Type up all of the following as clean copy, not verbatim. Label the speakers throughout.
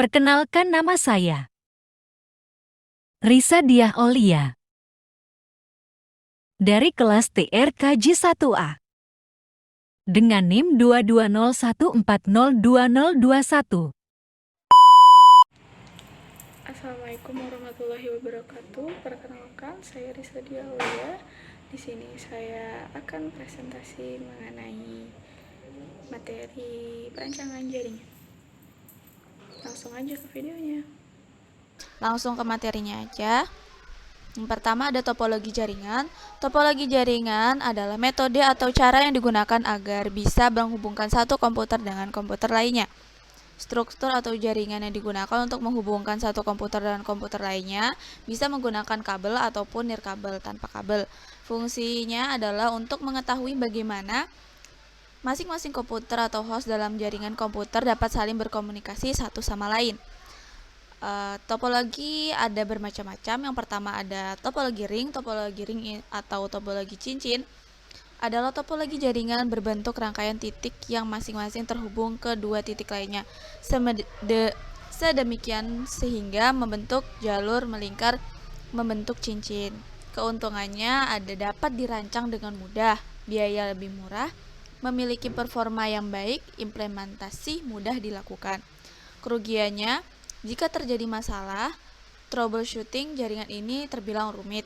Speaker 1: Perkenalkan, nama saya Risa Diah Aulia dari kelas TRKJ 1A dengan NIM 22014020021.
Speaker 2: Assalamualaikum warahmatullahi wabarakatuh. Perkenalkan, saya Risa Diah Aulia. Di sini saya akan presentasi mengenai materi perancangan jaringan. Langsung aja ke videonya.
Speaker 3: Langsung ke materinya aja. Yang pertama ada topologi jaringan. Topologi jaringan adalah metode atau cara yang digunakan agar bisa menghubungkan satu komputer dengan komputer lainnya. Struktur atau jaringan yang digunakan untuk menghubungkan satu komputer dengan komputer lainnya bisa menggunakan kabel ataupun nirkabel tanpa kabel. Fungsinya adalah untuk mengetahui bagaimana masing-masing komputer atau host dalam jaringan komputer dapat saling berkomunikasi satu sama lain. Topologi ada bermacam-macam. Yang pertama ada topologi ring. Topologi ring atau topologi cincin adalah topologi jaringan berbentuk rangkaian titik yang masing-masing terhubung ke dua titik lainnya sedemikian sehingga membentuk jalur melingkar membentuk cincin. Keuntungannya ada dapat dirancang dengan mudah, biaya lebih murah, memiliki performa yang baik, implementasi mudah dilakukan. Kerugiannya, jika terjadi masalah, troubleshooting jaringan ini terbilang rumit,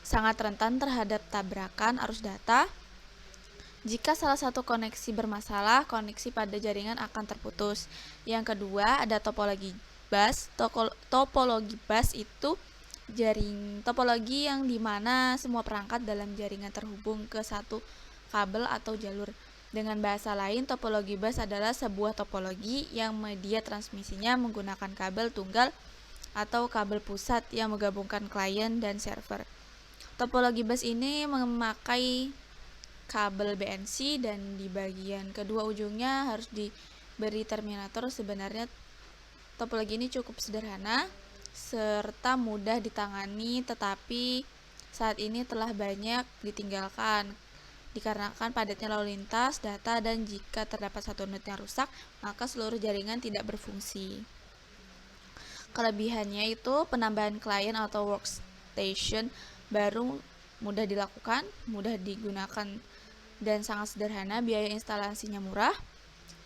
Speaker 3: sangat rentan terhadap tabrakan arus data. Jika salah satu koneksi bermasalah, koneksi pada jaringan akan terputus. Yang kedua, ada topologi bus. Topologi bus itu topologi yang dimana semua perangkat dalam jaringan terhubung ke satu kabel atau jalur. Dengan bahasa lain, topologi bus adalah sebuah topologi yang media transmisinya menggunakan kabel tunggal atau kabel pusat yang menggabungkan klien dan server. Topologi bus ini memakai kabel BNC dan di bagian kedua ujungnya harus diberi terminator. Sebenarnya topologi ini cukup sederhana serta mudah ditangani, tetapi saat ini telah banyak ditinggalkan dikarenakan padatnya lalu lintas, data, dan jika terdapat satu unit yang rusak, maka seluruh jaringan tidak berfungsi. Kelebihannya itu penambahan klien atau workstation baru mudah dilakukan, mudah digunakan, dan sangat sederhana. Biaya instalasinya murah.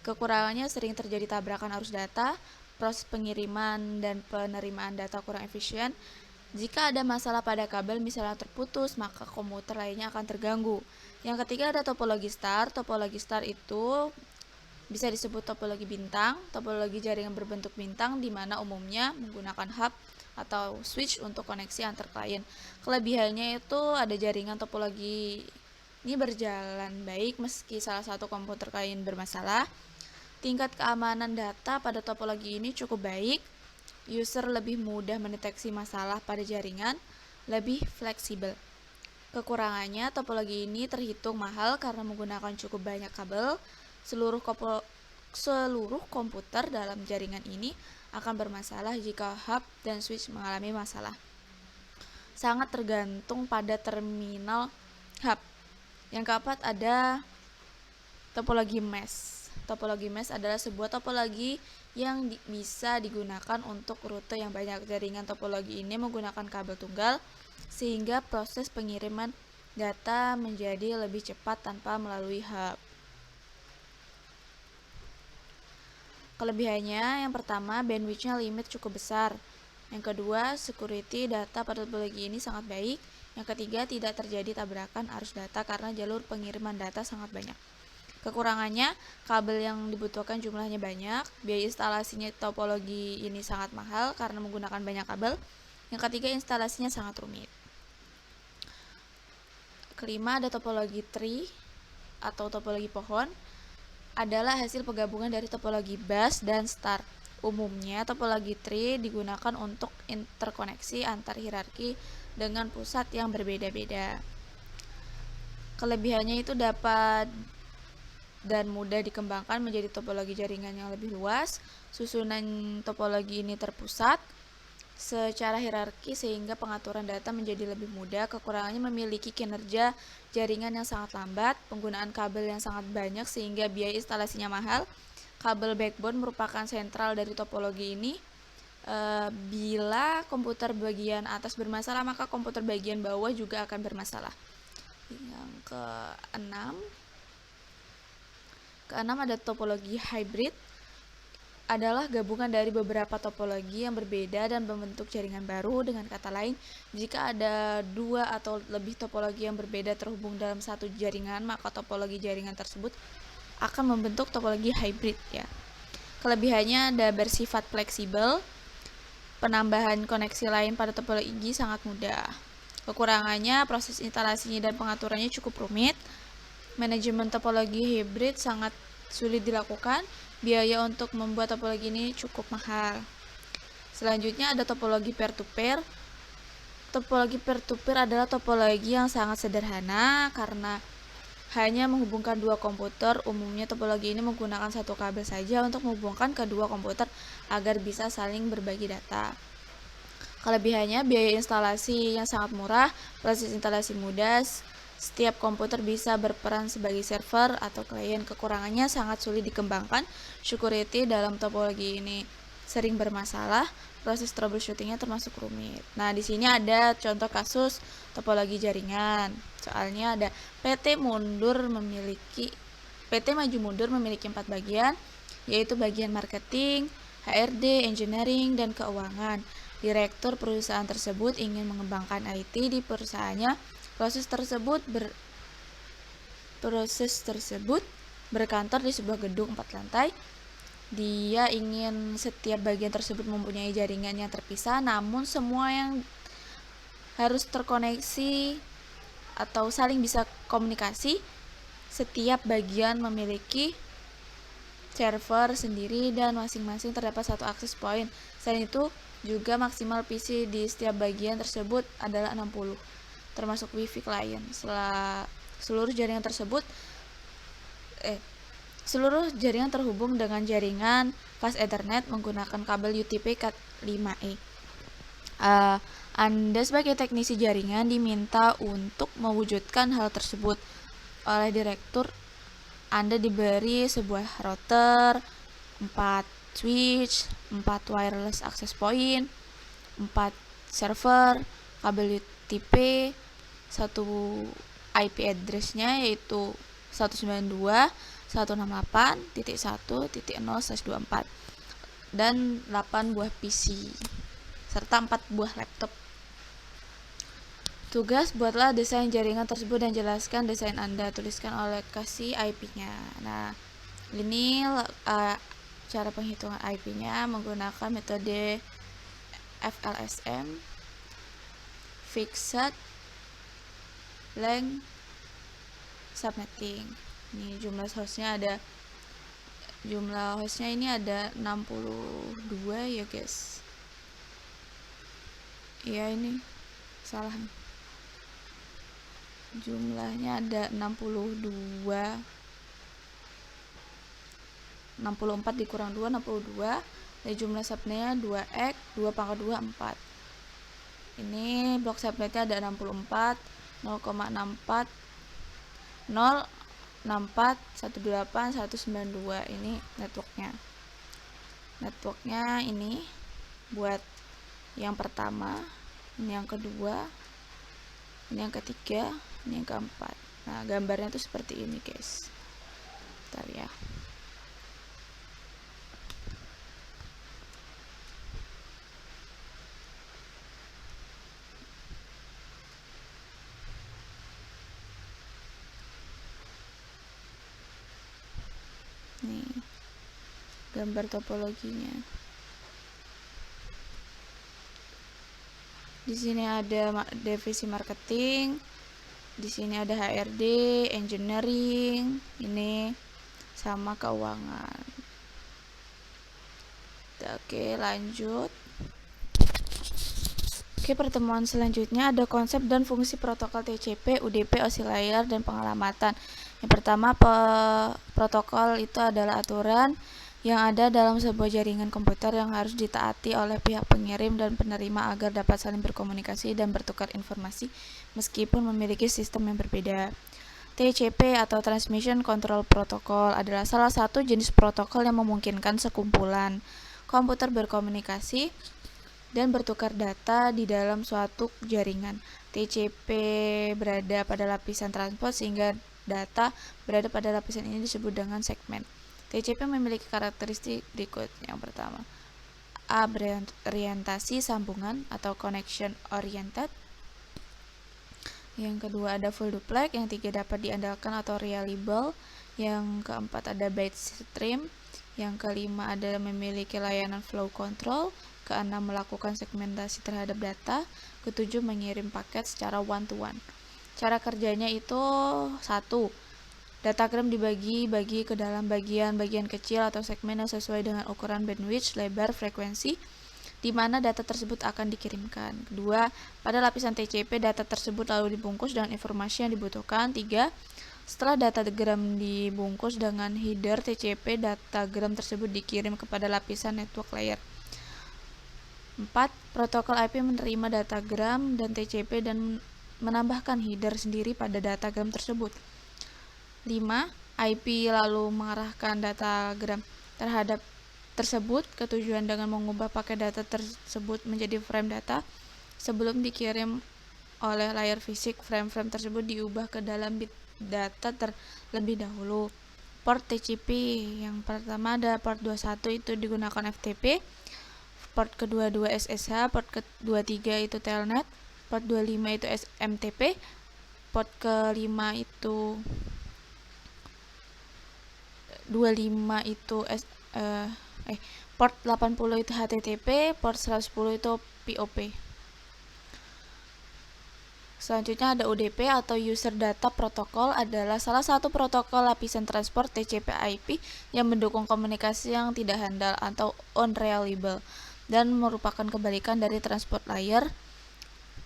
Speaker 3: Kekurangannya sering terjadi tabrakan arus data, proses pengiriman dan penerimaan data kurang efisien. Jika ada masalah pada kabel misalnya terputus, maka komuter lainnya akan terganggu. Yang ketiga ada topologi star. Topologi star itu bisa disebut topologi bintang. Topologi jaringan berbentuk bintang di mana umumnya menggunakan hub atau switch untuk koneksi antar klien. Kelebihannya itu ada jaringan topologi ini berjalan baik meski salah satu komputer klien bermasalah. Tingkat keamanan data pada topologi ini cukup baik. User lebih mudah mendeteksi masalah pada jaringan, lebih fleksibel. Kekurangannya, topologi ini terhitung mahal karena menggunakan cukup banyak kabel. Seluruh komputer dalam jaringan ini akan bermasalah jika hub dan switch mengalami masalah. Sangat tergantung pada terminal hub. Yang keempat ada topologi mesh. Topologi mesh adalah sebuah topologi yang bisa digunakan untuk rute yang banyak. Jaringan topologi ini menggunakan kabel tunggal sehingga proses pengiriman data menjadi lebih cepat tanpa melalui hub. Kelebihannya, yang pertama, bandwidth-nya limit cukup besar. Yang kedua, security data pada topologi ini sangat baik. Yang ketiga, tidak terjadi tabrakan arus data karena jalur pengiriman data sangat banyak. Kekurangannya, kabel yang dibutuhkan jumlahnya banyak. Biaya instalasinya topologi ini sangat mahal karena menggunakan banyak kabel. Yang ketiga, instalasinya sangat rumit. Kelima, ada topologi tree atau topologi pohon. Adalah hasil penggabungan dari topologi bus dan star. Umumnya, topologi tree digunakan untuk interkoneksi antar hierarki dengan pusat yang berbeda-beda. Kelebihannya itu dapat dan mudah dikembangkan menjadi topologi jaringan yang lebih luas. Susunan topologi ini terpusat secara hierarki sehingga pengaturan data menjadi lebih mudah. Kekurangannya memiliki kinerja jaringan yang sangat lambat, penggunaan kabel yang sangat banyak sehingga biaya instalasinya mahal, Kabel backbone merupakan sentral dari topologi ini. Bila komputer bagian atas bermasalah, maka komputer bagian bawah juga akan bermasalah. Yang keenam ada topologi hybrid, adalah gabungan dari beberapa topologi yang berbeda dan membentuk jaringan baru. Dengan kata lain, jika ada dua atau lebih topologi yang berbeda terhubung dalam satu jaringan, maka topologi jaringan tersebut akan membentuk topologi hybrid ya. Kelebihannya ada bersifat fleksibel, penambahan koneksi lain pada topologi sangat mudah. Kekurangannya, proses instalasinya dan pengaturannya cukup rumit. Manajemen topologi hybrid sangat sulit dilakukan. Biaya untuk membuat topologi ini cukup mahal. Selanjutnya ada topologi peer-to-peer. Topologi peer-to-peer adalah topologi yang sangat sederhana karena hanya menghubungkan dua komputer. Umumnya topologi ini menggunakan satu kabel saja untuk menghubungkan kedua komputer agar bisa saling berbagi data. Kelebihannya, biaya instalasi yang sangat murah, proses instalasi mudah, setiap komputer bisa berperan sebagai server atau klien. Kekurangannya sangat sulit dikembangkan. Security dalam topologi ini sering bermasalah. Proses troubleshootingnya termasuk rumit. Nah, di sini ada contoh kasus topologi jaringan. Soalnya ada PT Maju Mundur memiliki 4 bagian, yaitu bagian marketing, HRD, engineering, dan keuangan. Direktur perusahaan tersebut ingin mengembangkan IT di perusahaannya. Proses tersebut berkantor di sebuah gedung 4 lantai. Dia ingin setiap bagian tersebut mempunyai jaringan yang terpisah, namun semua yang harus terkoneksi atau saling bisa komunikasi. Setiap bagian memiliki server sendiri dan masing-masing terdapat satu akses point. Selain itu, juga maksimal PC di setiap bagian tersebut adalah 60, termasuk WiFi client. Seluruh jaringan terhubung dengan jaringan fast Ethernet menggunakan kabel UTP Cat5e. Anda sebagai teknisi jaringan diminta untuk mewujudkan hal tersebut. Oleh direktur, Anda diberi sebuah router, 4 switch, 4 wireless access point, 4 server, kabel UTP, 1 IP address-nya yaitu 192.168.1.0/24 dan 8 buah PC serta 4 buah laptop. Tugas, buatlah desain jaringan tersebut dan jelaskan desain Anda. Tuliskan lokasi IP-nya. Nah, ini cara penghitungan IP-nya menggunakan metode FLSM, Fixed Length Subnetting. Ini jumlah hostnya ini ada 62 ya guys. Ya, ini salah nih. Jumlahnya ada 64 dikurang 2, 62. Dan jumlah subnetnya 2x, 2 pangkat 2, 4. Ini blok subnetnya ada 64, 0,64, 064, 18, 192. Ini networknya ini buat yang pertama, ini yang kedua, ini yang ketiga, ini yang keempat. Nah, gambarnya tuh seperti ini guys. Bentar ya. Nih, gambar topologinya. Di sini ada divisi marketing, di sini ada HRD, engineering, ini sama keuangan. Oke, lanjut. Oke, pertemuan selanjutnya ada konsep dan fungsi protokol TCP, UDP, oscillator, dan pengalamatan. Yang pertama, protokol itu adalah aturan yang ada dalam sebuah jaringan komputer yang harus ditaati oleh pihak pengirim dan penerima agar dapat saling berkomunikasi dan bertukar informasi meskipun memiliki sistem yang berbeda. TCP atau Transmission Control Protocol adalah salah satu jenis protokol yang memungkinkan sekumpulan komputer berkomunikasi dan bertukar data di dalam suatu jaringan. TCP berada pada lapisan transport sehingga data berada pada lapisan ini disebut dengan segmen. TCP memiliki karakteristik berikut. Yang pertama, A. Berorientasi sambungan atau connection oriented. Yang kedua ada full duplex. Yang tiga dapat diandalkan atau reliable. Yang keempat ada byte stream. Yang kelima ada memiliki layanan flow control. Keenam melakukan segmentasi terhadap data. Ketujuh mengirim paket secara one to one. Cara kerjanya itu 1. Datagram dibagi ke dalam bagian-bagian kecil atau segmen yang sesuai dengan ukuran bandwidth, lebar, frekuensi di mana data tersebut akan dikirimkan. Kedua, pada lapisan TCP data tersebut lalu dibungkus dengan informasi yang dibutuhkan. 3. Setelah datagram dibungkus dengan header TCP, datagram tersebut dikirim kepada lapisan network layer. 4. Protokol IP menerima datagram dan TCP dan menambahkan header sendiri pada datagram tersebut. 5. IP lalu mengarahkan datagram terhadap tersebut ke tujuan dengan mengubah paket data tersebut menjadi frame data. Sebelum dikirim oleh layar fisik, frame-frame tersebut diubah ke dalam bit data terlebih dahulu. Port TCP yang pertama ada port 21 itu digunakan FTP, port kedua 2 SSH, port ke-23 itu Telnet, port 25 itu SMTP, port kelima itu 25 itu port 80 itu HTTP, port 110 itu POP. Selanjutnya ada UDP atau User Data Protocol, adalah salah satu protokol lapisan transport TCP/IP yang mendukung komunikasi yang tidak handal atau unreliable dan merupakan kebalikan dari transport layer.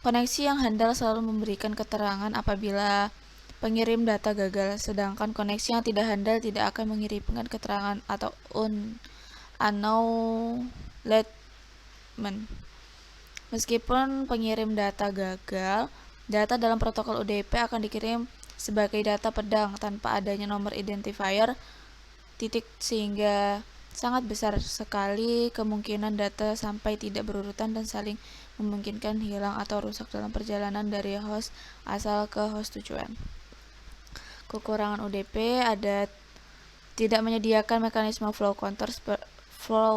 Speaker 3: Koneksi yang handal selalu memberikan keterangan apabila pengirim data gagal, sedangkan koneksi yang tidak handal tidak akan mengirimkan keterangan atau acknowledgement. Meskipun pengirim data gagal, data dalam protokol UDP akan dikirim sebagai data pedang tanpa adanya nomor identifier titik, sehingga sangat besar sekali kemungkinan data sampai tidak berurutan dan saling memungkinkan hilang atau rusak dalam perjalanan dari host asal ke host tujuan. Kekurangan UDP ada tidak menyediakan mekanisme flow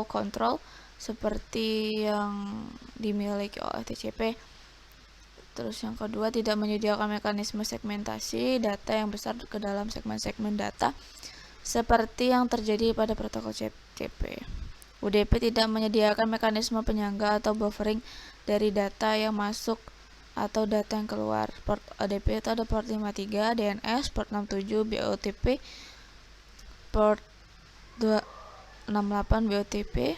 Speaker 3: control seperti yang dimiliki oleh TCP. Terus yang kedua, tidak menyediakan mekanisme segmentasi data yang besar ke dalam segmen-segmen data seperti yang terjadi pada protokol TCP. UDP tidak menyediakan mekanisme penyangga atau buffering dari data yang masuk atau data yang keluar. Port UDP itu ada port 53 DNS, port 67 BOTP, port 268 BOTP,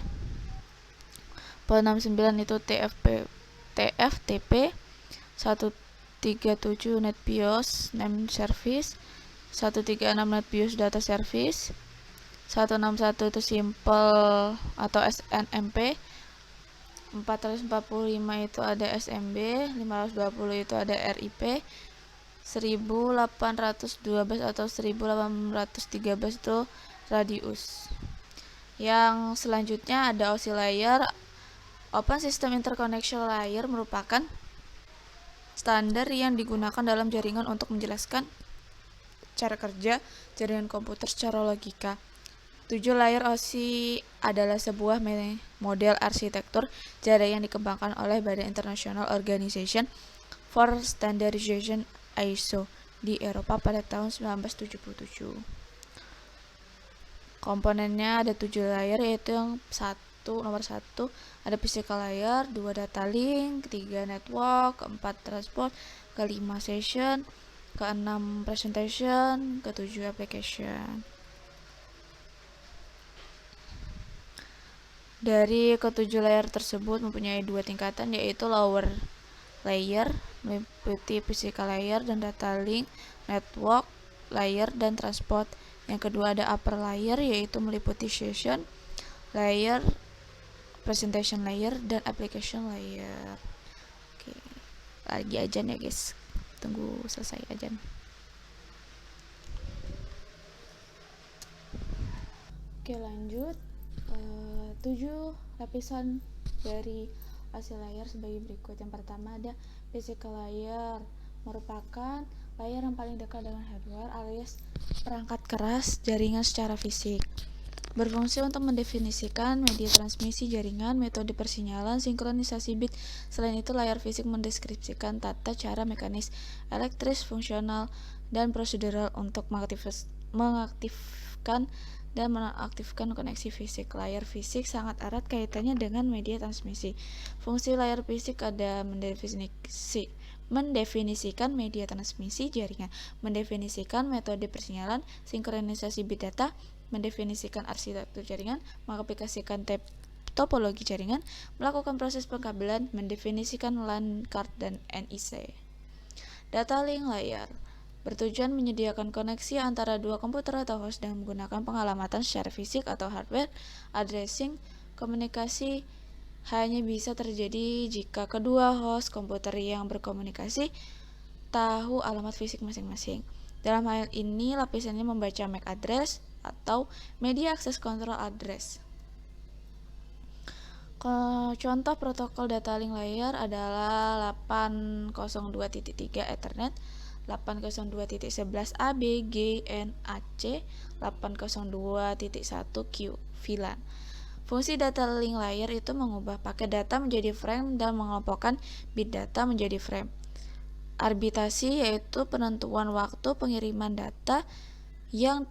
Speaker 3: port 69 itu TFTP, 137 NetBIOS Name Service, 136 NetBIOS Data Service, 161 itu Simple atau SNMP, 445 itu ada SMB, 520 itu ada RIP, 1812 atau 1813 itu radius. Yang selanjutnya ada OSI layer. Open System Interconnection Layer merupakan standar yang digunakan dalam jaringan untuk menjelaskan cara kerja jaringan komputer secara logika. 7 layer OSI adalah sebuah model arsitektur jaringan yang dikembangkan oleh Badan International Organization for Standardization ISO di Eropa pada tahun 1977. Komponennya ada 7 layer, yaitu yang nomor 1 ada physical layer, 2 data link, 3 network, 4 transport, 5 session, 6 presentation, 7 application. Dari ketujuh layer tersebut mempunyai 2 tingkatan, yaitu lower layer meliputi physical layer dan data link, network layer dan transport. Yang kedua ada upper layer, yaitu meliputi session layer, presentation layer, dan application layer. Oke, lagi ajan ya guys, tunggu selesai ajan. Oke, lanjut. 7 lapisan dari hasil layar sebagai berikut. Yang pertama ada physical layer, merupakan layar yang paling dekat dengan hardware alias perangkat keras jaringan secara fisik. Berfungsi untuk mendefinisikan media transmisi jaringan, metode persinyalan, sinkronisasi bit. Selain itu, layar fisik mendeskripsikan tata cara mekanis, elektris, fungsional, dan prosedural untuk mengaktifkan dan menonaktifkan koneksi fisik. Layar fisik sangat erat kaitannya dengan media transmisi. Fungsi layar fisik ada mendefinisikan media transmisi jaringan, mendefinisikan metode persinyalan, sinkronisasi bit data, mendefinisikan arsitektur jaringan, mengaplikasikan topologi jaringan, melakukan proses pengkabelan, mendefinisikan LAN card dan NIC. Data link layer bertujuan menyediakan koneksi antara dua komputer atau host dengan menggunakan pengalamatan secara fisik atau hardware. Addressing komunikasi hanya bisa terjadi jika kedua host komputer yang berkomunikasi tahu alamat fisik masing-masing. Dalam hal ini, lapisannya membaca MAC address atau Media Access Control Address. Contoh protokol data link layer adalah 802.3 Ethernet, 802.11 ABGNAC, 802.1Q VLAN. Fungsi data link layer itu mengubah paket data menjadi frame dan mengelompokkan bit data menjadi frame. Arbitrasi yaitu penentuan waktu pengiriman data yang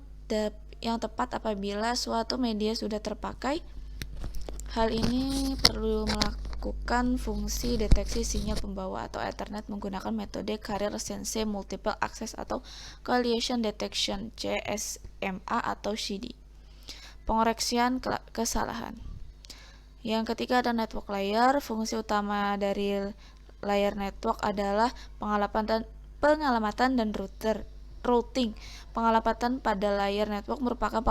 Speaker 3: tepat apabila suatu media sudah terpakai. Hal ini perlu melakukan fungsi deteksi sinyal pembawa atau Ethernet menggunakan metode Carrier Sense Multiple Access atau Collision Detection CSMA atau CD. Pengoreksian kesalahan. Yang ketiga ada network layer. Fungsi utama dari layer network adalah pengalamatan dan routing. Pengalamatan pada layer network merupakan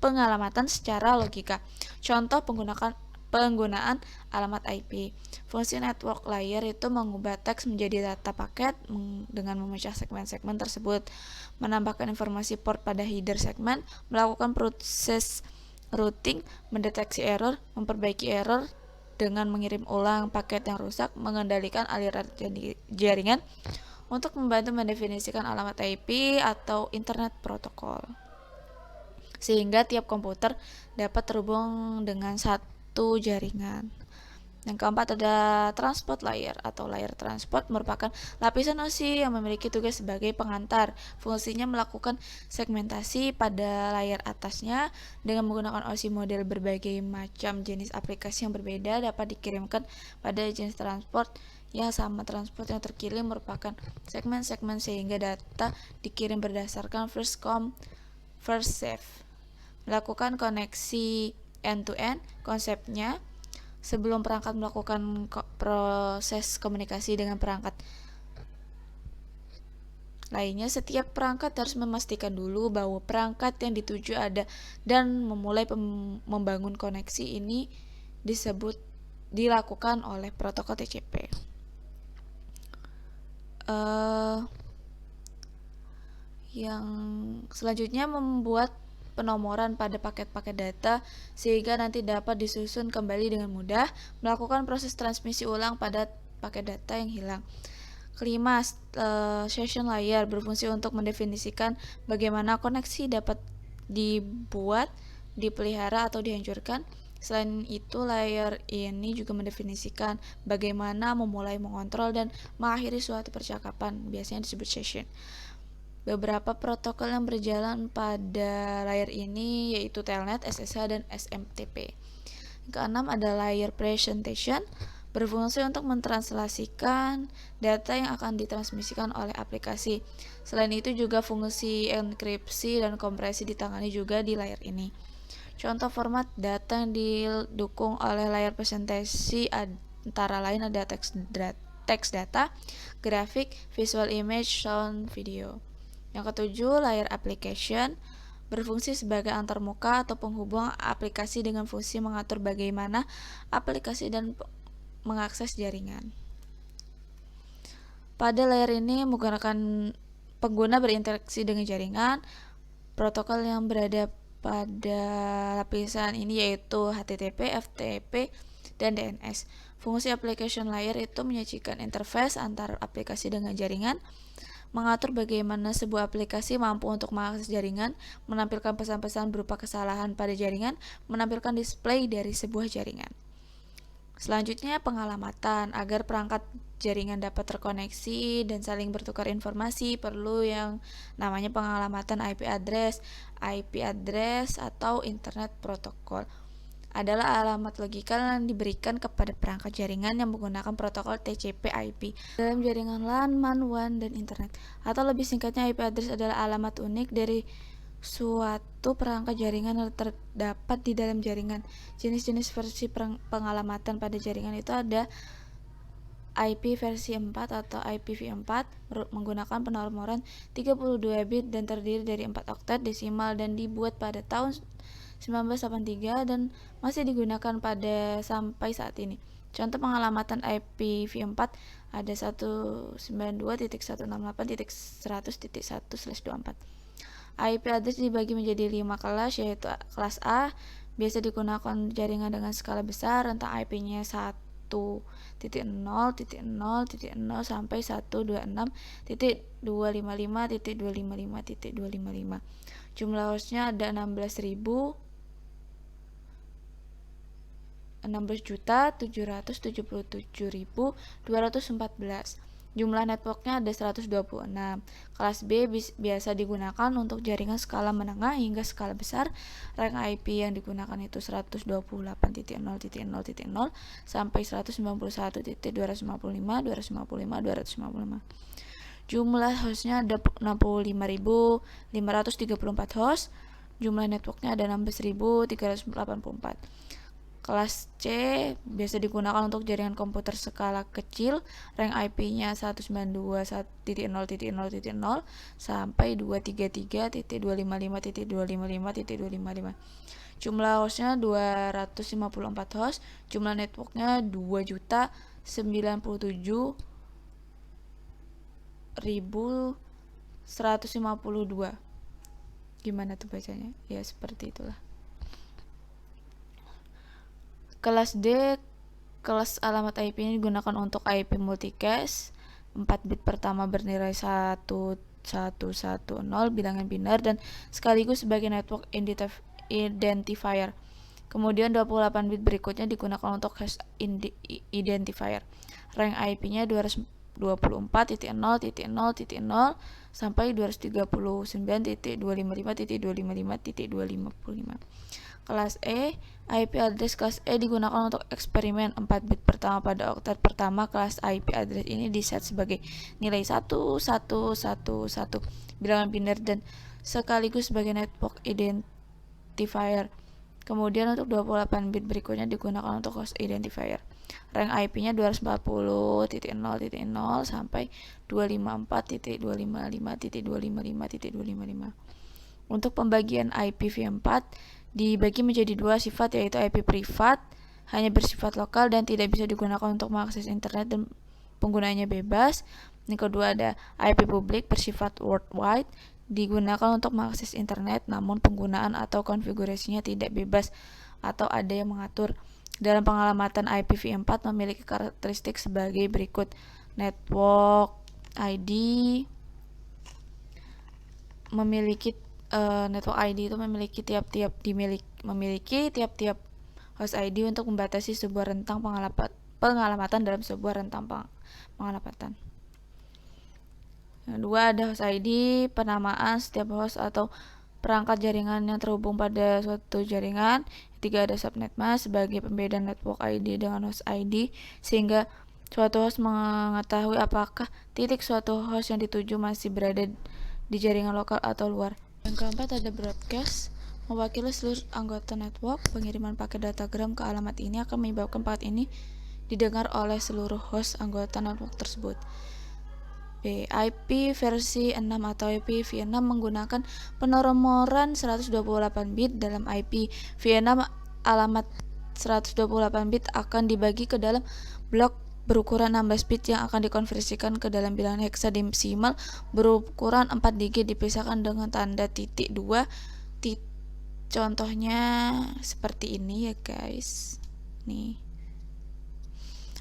Speaker 3: pengalamatan secara logika. Contoh penggunaan alamat IP. Fungsi network layer itu mengubah teks menjadi data paket dengan memecah segmen-segmen tersebut, menambahkan informasi port pada header segmen, melakukan proses routing, mendeteksi error, memperbaiki error dengan mengirim ulang paket yang rusak, mengendalikan aliran jaringan untuk membantu mendefinisikan alamat IP atau internet protokol, sehingga tiap komputer dapat terhubung dengan satu jaringan. Yang keempat ada transport layer atau layer transport, merupakan lapisan OSI yang memiliki tugas sebagai pengantar. Fungsinya melakukan segmentasi pada layar atasnya dengan menggunakan OSI model berbagai macam jenis aplikasi yang berbeda dapat dikirimkan pada jenis transport yang sama. Transport yang terkirim merupakan segmen-segmen sehingga data dikirim berdasarkan first come first serve. Melakukan koneksi end-to-end, konsepnya sebelum perangkat melakukan proses komunikasi dengan perangkat lainnya, setiap perangkat harus memastikan dulu bahwa perangkat yang dituju ada dan memulai membangun koneksi ini dilakukan oleh protokol TCP. Yang selanjutnya membuat penomoran pada paket-paket data sehingga nanti dapat disusun kembali dengan mudah, melakukan proses transmisi ulang pada paket data yang hilang. Kelima, session layer berfungsi untuk mendefinisikan bagaimana koneksi dapat dibuat, dipelihara atau dihancurkan. Selain itu, layer ini juga mendefinisikan bagaimana memulai, mengontrol, dan mengakhiri suatu percakapan, biasanya disebut session. Beberapa protokol yang berjalan pada layer ini yaitu Telnet, SSH, dan SMTP. Keenam ada layer presentation, berfungsi untuk mentranslasikan data yang akan ditransmisikan oleh aplikasi. Selain itu juga fungsi enkripsi dan kompresi ditangani juga di layer ini. Contoh format data yang didukung oleh layer presentasi antara lain ada teks data, grafik, visual image, sound, video. Yang ketujuh, layer application berfungsi sebagai antarmuka atau penghubung aplikasi dengan fungsi mengatur bagaimana aplikasi dan mengakses jaringan. Pada layer ini menggunakan pengguna berinteraksi dengan jaringan. Protokol yang berada pada lapisan ini yaitu HTTP, FTP, dan DNS. Fungsi application layer itu menyajikan interface antara aplikasi dengan jaringan, mengatur bagaimana sebuah aplikasi mampu untuk mengakses jaringan, menampilkan pesan-pesan berupa kesalahan pada jaringan, menampilkan display dari sebuah jaringan. Selanjutnya pengalamatan. Agar perangkat jaringan dapat terkoneksi dan saling bertukar informasi, perlu yang namanya pengalamatan IP address. IP address atau Internet Protocol adalah alamat logikal yang diberikan kepada perangkat jaringan yang menggunakan protokol TCP/IP dalam jaringan LAN, MAN, WAN, dan internet. Atau lebih singkatnya, IP address adalah alamat unik dari suatu perangkat jaringan yang terdapat di dalam jaringan. Jenis-jenis versi pengalamatan pada jaringan itu ada IP versi 4 atau IPv4 menggunakan penomoran 32 bit dan terdiri dari 4 oktet desimal dan dibuat pada tahun 1983 dan masih digunakan pada sampai saat ini. Contoh pengalamatan IPv4 ada 192.168.100.1/24. IP address dibagi menjadi 5 kelas, yaitu kelas A biasa digunakan jaringan dengan skala besar, rentang IP-nya 1.0.0.0 sampai 126.255.255.255. Jumlah hostnya ada 16.777.214. Jumlah networknya ada 126. Kelas B biasa digunakan untuk jaringan skala menengah hingga skala besar. Rank IP yang digunakan itu 128.0.0.0 sampai 191.255.255. Jumlah hostnya ada 65.534 host. Jumlah networknya ada 16.384. Kelas C biasa digunakan untuk jaringan komputer skala kecil. Rank IP-nya 192.1.0.0.0 sampai 233.255.255.255. Jumlah hostnya 254 host. Jumlah networknya 2.097.152. Gimana tuh bacanya? Ya seperti itulah. Kelas D, kelas alamat IP ini digunakan untuk IP multicast. 4 bit pertama bernilai 1110 bilangan biner dan sekaligus sebagai network identifier. Kemudian 28 bit berikutnya digunakan untuk hash identifier. Rank IP-nya 224.0.0.0 sampai 239.255.255.255. Kelas E, IP address kelas E digunakan untuk eksperimen. 4 bit pertama pada oktet pertama kelas IP address ini diset sebagai nilai 1111 bilangan biner dan sekaligus sebagai network identifier. Kemudian untuk 28 bit berikutnya digunakan untuk host identifier. Rank IP-nya 240.0.0 sampai 254.255.255.255. Untuk pembagian IPv4 dibagi menjadi 2 sifat, yaitu IP privat hanya bersifat lokal dan tidak bisa digunakan untuk mengakses internet dan penggunanya bebas. Yang kedua ada IP publik bersifat worldwide, digunakan untuk mengakses internet namun penggunaan atau konfigurasinya tidak bebas atau ada yang mengatur. Dalam pengalamatan IPv4 memiliki karakteristik sebagai berikut. Network ID itu memiliki tiap-tiap host ID untuk membatasi sebuah rentang pengalamatan dalam sebuah rentang pengalamatan. Yang kedua ada host ID, penamaan setiap host atau perangkat jaringan yang terhubung pada suatu jaringan. Yang ketiga ada subnet mask sebagai pembeda network ID dengan host ID sehingga suatu host mengetahui apakah titik suatu host yang dituju masih berada di jaringan lokal atau luar. Yang keempat ada broadcast, mewakili seluruh anggota network. Pengiriman paket datagram ke alamat ini akan menyebabkan paket ini didengar oleh seluruh host anggota network tersebut. B. IP versi 6 atau IPv6 menggunakan penomoran 128 bit. Dalam IPv6 alamat 128 bit akan dibagi ke dalam blok berukuran 16 bit yang akan dikonversikan ke dalam bilangan heksadesimal berukuran 4 digit dipisahkan dengan tanda titik 2 Contohnya seperti ini ya guys. Nih.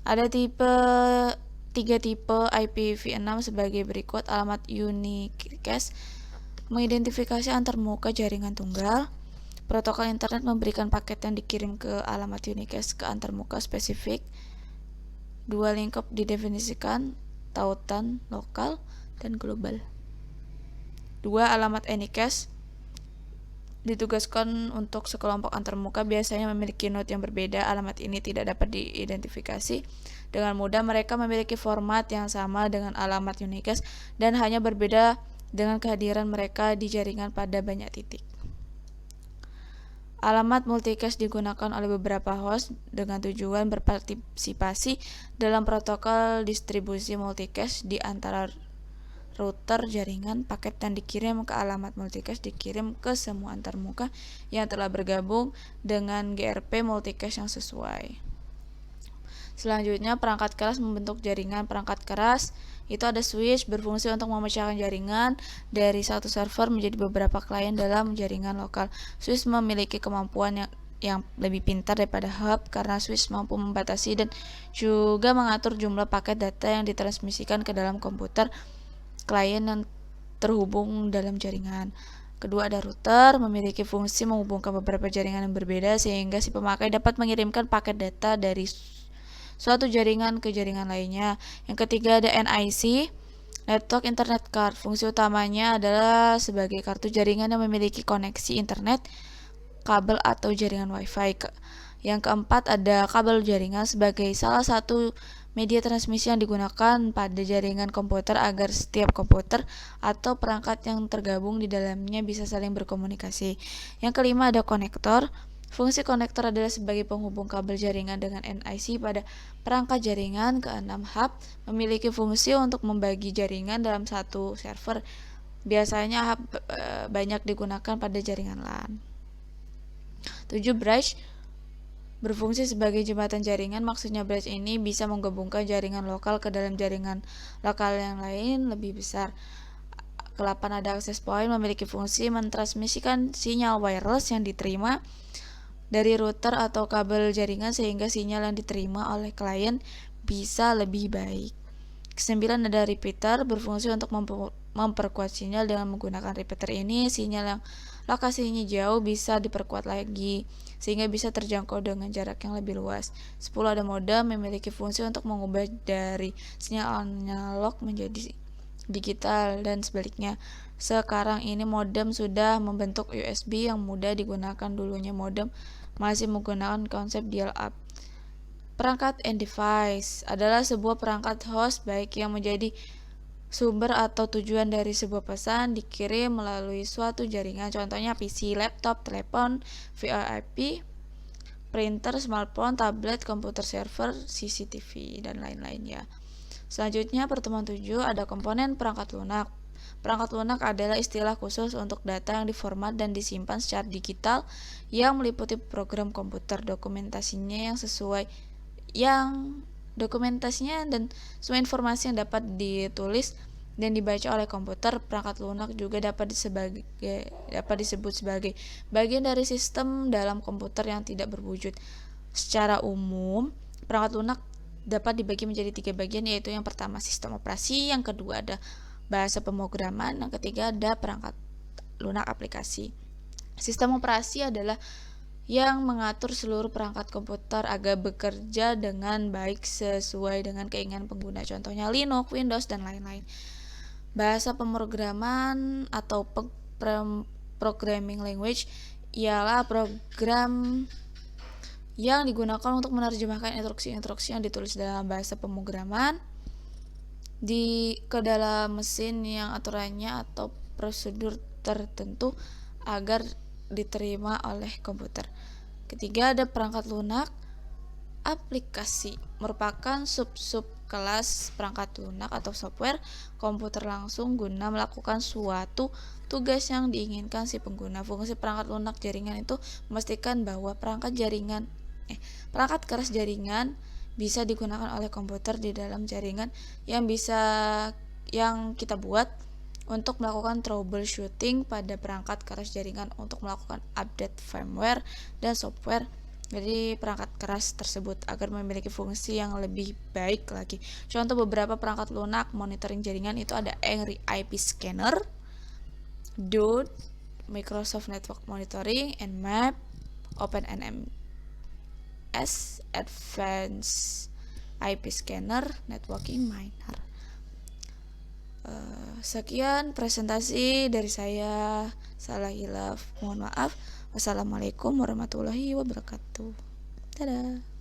Speaker 3: Ada tiga tipe IPv6 sebagai berikut. Alamat unicast mengidentifikasi antarmuka jaringan tunggal. Protokol internet memberikan paket yang dikirim ke alamat unicast ke antarmuka spesifik. Dua lingkup didefinisikan, tautan lokal dan global. Dua, alamat anycast ditugaskan untuk sekelompok antarmuka, biasanya memiliki node yang berbeda. Alamat ini tidak dapat diidentifikasi dengan mudah. Mereka memiliki format yang sama dengan alamat unicast dan hanya berbeda dengan kehadiran mereka di jaringan pada banyak titik. Alamat multicast digunakan oleh beberapa host dengan tujuan berpartisipasi dalam protokol distribusi multicast di antara router jaringan. Paket yang dikirim ke alamat multicast dikirim ke semua antarmuka yang telah bergabung dengan GRP multicast yang sesuai. Selanjutnya, perangkat keras membentuk jaringan. Perangkat keras itu ada switch, berfungsi untuk memecahkan jaringan dari satu server menjadi beberapa klien dalam jaringan lokal. Switch memiliki kemampuan yang lebih pintar daripada hub karena switch mampu membatasi dan juga mengatur jumlah paket data yang ditransmisikan ke dalam komputer klien yang terhubung dalam jaringan. Kedua, ada router, memiliki fungsi menghubungkan beberapa jaringan yang berbeda sehingga si pemakai dapat mengirimkan paket data dari suatu jaringan ke jaringan lainnya. Yang ketiga, ada NIC, Network Internet Card. Fungsi utamanya adalah sebagai kartu jaringan yang memiliki koneksi internet, kabel atau jaringan WiFi. Yang keempat, ada kabel jaringan sebagai salah satu media transmisi yang digunakan pada jaringan komputer agar setiap komputer atau perangkat yang tergabung di dalamnya bisa saling berkomunikasi. Yang kelima, ada konektor. Fungsi konektor adalah sebagai penghubung kabel jaringan dengan NIC pada perangkat jaringan. Keenam, hub memiliki fungsi untuk membagi jaringan dalam satu server. Biasanya hub banyak digunakan pada jaringan LAN. 7, bridge berfungsi sebagai jembatan jaringan. Maksudnya bridge ini bisa menggabungkan jaringan lokal ke dalam jaringan lokal yang lain lebih besar. Ke-8, ada access point, memiliki fungsi mentransmisikan sinyal wireless yang diterima dari router atau kabel jaringan sehingga sinyal yang diterima oleh klien bisa lebih baik. Ke-9, ada repeater, berfungsi untuk memperkuat sinyal. Dengan menggunakan repeater ini, sinyal yang lokasinya jauh bisa diperkuat lagi sehingga bisa terjangkau dengan jarak yang lebih luas. 10, ada modem, memiliki fungsi untuk mengubah dari sinyal analog menjadi digital dan sebaliknya. Sekarang ini modem sudah membentuk USB yang mudah digunakan. Dulunya modem masih menggunakan konsep dial-up. Perangkat and device adalah sebuah perangkat host baik yang menjadi sumber atau tujuan dari sebuah pesan dikirim melalui suatu jaringan. Contohnya PC, laptop, telepon, VoIP, printer, smartphone, tablet, komputer server, CCTV, dan lain-lainnya. Selanjutnya, pertemuan 7, ada komponen perangkat lunak. Perangkat lunak adalah istilah khusus untuk data yang diformat dan disimpan secara digital yang meliputi program komputer, dokumentasinya dan semua informasi yang dapat ditulis dan dibaca oleh komputer. Perangkat lunak juga dapat disebut sebagai bagian dari sistem dalam komputer yang tidak berwujud. Secara umum, perangkat lunak dapat dibagi menjadi 3 bagian, yaitu yang pertama sistem operasi, yang kedua ada bahasa pemrograman, yang ketiga ada perangkat lunak aplikasi. Sistem operasi adalah yang mengatur seluruh perangkat komputer agar bekerja dengan baik sesuai dengan keinginan pengguna. Contohnya Linux, Windows, dan lain-lain. Bahasa pemrograman atau programming language ialah program yang digunakan untuk menerjemahkan instruksi-instruksi yang ditulis dalam bahasa pemrograman ke dalam mesin yang aturannya atau prosedur tertentu agar diterima oleh komputer. Ketiga, ada perangkat lunak aplikasi, merupakan sub-sub kelas perangkat lunak atau software komputer langsung guna melakukan suatu tugas yang diinginkan si pengguna. Fungsi perangkat lunak jaringan itu memastikan bahwa perangkat keras jaringan bisa digunakan oleh komputer di dalam jaringan yang kita buat untuk melakukan troubleshooting pada perangkat keras jaringan untuk melakukan update firmware dan software dari perangkat keras tersebut agar memiliki fungsi yang lebih baik lagi. Contoh beberapa perangkat lunak monitoring jaringan itu ada Angry IP Scanner, Dot, Microsoft Network Monitoring, Nmap, OpenNMS, Advanced IP Scanner, Networking Miner. Sekian presentasi dari saya. Salah hilaf, mohon maaf. Wassalamualaikum warahmatullahi wabarakatuh. Dadah.